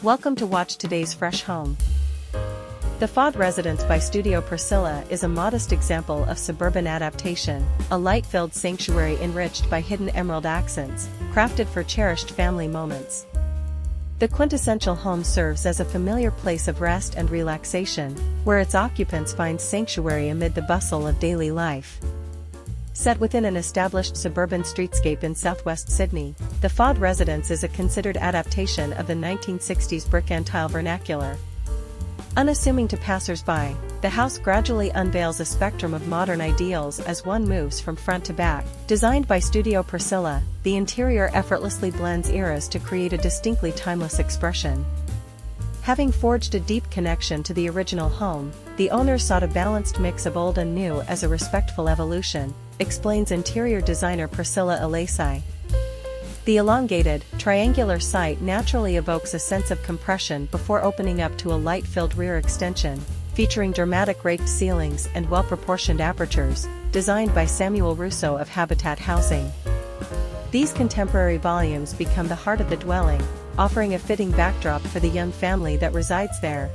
Welcome to watch today's fresh home. The Fahd Residence by Studio Priscilla is a modest example of suburban adaptation, a light-filled sanctuary enriched by hidden emerald accents, crafted for cherished family moments. The quintessential home serves as a familiar place of rest and relaxation, where its occupants find sanctuary amid the bustle of daily life. Set within an established suburban streetscape in southwest Sydney, the Fahd Residence is a considered adaptation of the 1960s brick and tile vernacular. Unassuming to passers-by, the house gradually unveils a spectrum of modern ideals as one moves from front to back. Designed by Studio Priscilla, the interior effortlessly blends eras to create a distinctly timeless expression. Having forged a deep connection to the original home, the owners sought a balanced mix of old and new as a respectful evolution, explains interior designer Priscilla Alasai. The elongated, triangular site naturally evokes a sense of compression before opening up to a light-filled rear extension, featuring dramatic raked ceilings and well-proportioned apertures, designed by Samuel Russo of Habitat Housing. These contemporary volumes become the heart of the dwelling, offering a fitting backdrop for the young family that resides there.